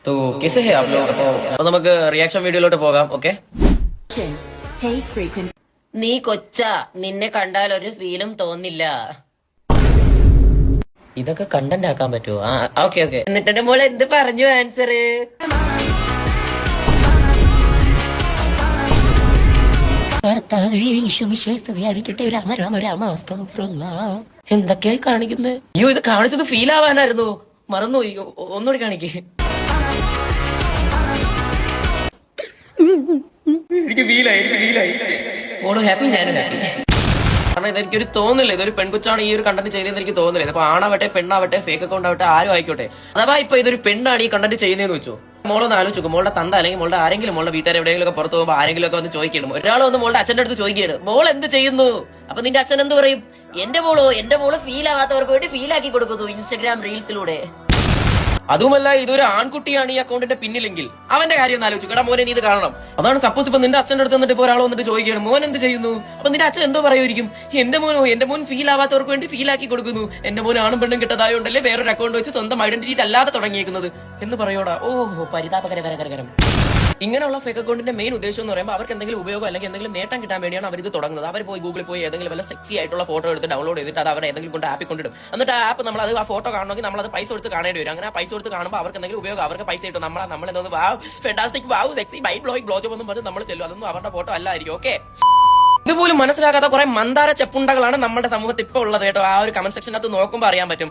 तो कैसे है आप लोग? അപ്പൊ നമുക്ക് റിയാക്ഷൻ വീഡിയോയിലോട്ട് പോകാം. ഓക്കെ, നീ കൊച്ച, നിന്നെ കണ്ടാൽ ഒരു ഫീലും തോന്നില്ല. ഇതൊക്കെ കണ്ടന്റ് ആക്കാൻ പറ്റുമോ? Okay okay. എന്നിട്ട് എന്റെ മോളെ എന്ത് പറഞ്ഞു ആൻസർ? എന്തൊക്കെയായി കാണിക്കുന്നത്? അയ്യോ, ഇത് കാണിച്ചത് ഫീൽ ആവാനായിരുന്നു, മറന്നു. ഒന്നുകൂടി കാണിക്കേ. എനിക്ക് ഫീലായി. ഓള് ഹാപ്പി, ഞാനും ഹാപ്പി. കാരണം ഇതെനിക്കൊരു തോന്നില്ല, ഇതൊരു പെൺകുച്ചാണ് ഈ ഒരു കണ്ടന്റ് ചെയ്യുന്നതെന്ന് എനിക്ക് തോന്നില്ല. ഇപ്പൊ ആണാവട്ടെ പെണ്ണാവട്ടെ ഫേക്ക് അക്കൗണ്ട് ആവട്ടെ ആരും ആയിക്കോട്ടെ, അഥവാ ഇപ്പൊ ഇതൊരു പെണ്ണാണ് ഈ കണ്ടന്റ് ചെയ്യുന്നതെന്ന് വെച്ചോ, മോളൊന്ന് ആലോചിക്കും. മോളുടെ തന്ത അല്ലെങ്കിൽ മോളുടെ ആരെങ്കിലും, മോളുടെ വീട്ടുകാർ എവിടെയെങ്കിലും ഒക്കെ പുറത്ത് പോകുമ്പോൾ ആരെങ്കിലും ഒക്കെ വന്ന് ചോദിക്കണം, ഒരാൾ വന്ന് മോളുടെ അച്ഛന്റെ അടുത്ത് ചോദിക്കുകയാണ്, മോൾ എന്ത് ചെയ്യുന്നു? അപ്പൊ നിന്റെ അച്ഛൻ എന്ത് പറയും? എന്റെ മോള് ഫീൽ ആവാത്തവർക്ക് വേണ്ടി ഫീൽ ആക്കി കൊടുക്കുന്നു ഇൻസ്റ്റഗ്രാം റീൽസിലൂടെ. അതുമല്ല, ഇതൊരു ആൺകുട്ടിയാണ് ഈ അക്കൗണ്ടിന്റെ പിന്നിലെങ്കിൽ അവന്റെ കാര്യം ഒന്ന് ആലോചിക്കും. എടാ മോനെ, നീ ഇത് കാണണം. അതാണ് സപ്പോസ് ഇപ്പൊ നിന്റെ അച്ഛന്റെ അടുത്ത് വന്നിട്ട് ഇപ്പൊ ഒരാൾ വന്നിട്ട് ചോദിക്കുകയാണ്, മോൻ എന്ത് ചെയ്യുന്നു? അപ്പൊ നിന്റെ അച്ഛൻ എന്തോ പറയുമായിരിക്കും? എന്റെ മോൻ ഫീൽ ആവാത്തവർക്ക് വേണ്ടി ഫീൽ ആക്കി കൊടുക്കുന്നു. എന്റെ മോൻ ആണും പെണ്ണും കിട്ടതായോണ്ടല്ലേ വേറൊരു അക്കൗണ്ട് വെച്ച് സ്വന്തം ഐഡന്റിറ്റി അല്ലാതെ തുടങ്ങിയേക്കുന്നത് എന്ന് പറയോടാ. ഓഹോ, പരിതാപകരം. ഇങ്ങനെയുള്ള ഫേക്ക് അക്കൗണ്ടിന്റെ മെയിൻ ഉദ്ദേശം എന്ന് പറയുമ്പോൾ അവർക്ക് എന്തെങ്കിലും ഉപയോഗം അല്ലെങ്കിൽ എന്തെങ്കിലും നേട്ടം കിട്ടാൻ വേണ്ടിയാണ് അവർ ഇത് തുടങ്ങുന്നത്. അവർ പോയി ഗൂഗിളിൽ പോയി ഏതെങ്കിലും വല്ല സെക്സി ആയിട്ടുള്ള ഫോട്ടോ എടുത്ത് ഡൗൺലോഡ് ചെയ്തിട്ട് അത് അവർ ഏതെങ്കിലും കൊണ്ട് ആപ്പിൽ കൊണ്ടിടും. എന്നിട്ട് ആ ആപ്പ് നമ്മൾ ആ ഫോട്ടോ കാണണമെങ്കിൽ നമ്മൾ അത് പൈസ കൊടുത്ത് കാണേണ്ടി വരും. അങ്ങനെ പൈസ കൊടുത്ത് കാണുമ്പോൾ അവർക്ക് എന്തെങ്കിലും ഉപയോഗം, അവർക്ക് പൈസ കിട്ടും. നമ്മൾ എന്തോ fantastic, sexy, mind blowing, blow job എന്നും പറഞ്ഞ് നമ്മൾ ചെല്ലും. അതൊന്നും അവരുടെ ഫോട്ടോ അല്ലായിരിക്കും. ഓക്കെ, ഇതുപോലും മനസ്സിലാക്കാത്ത കുറെ മന്ദാര ചെപ്പുണ്ടകളാണ് നമ്മുടെ സമൂഹത്തിൽ ഇപ്പൊ ഉള്ളത് കേട്ടോ. ആ ഒരു കമന്റ് സെക്ഷനകത്ത് നോക്കുമ്പോൾ അറിയാൻ പറ്റും.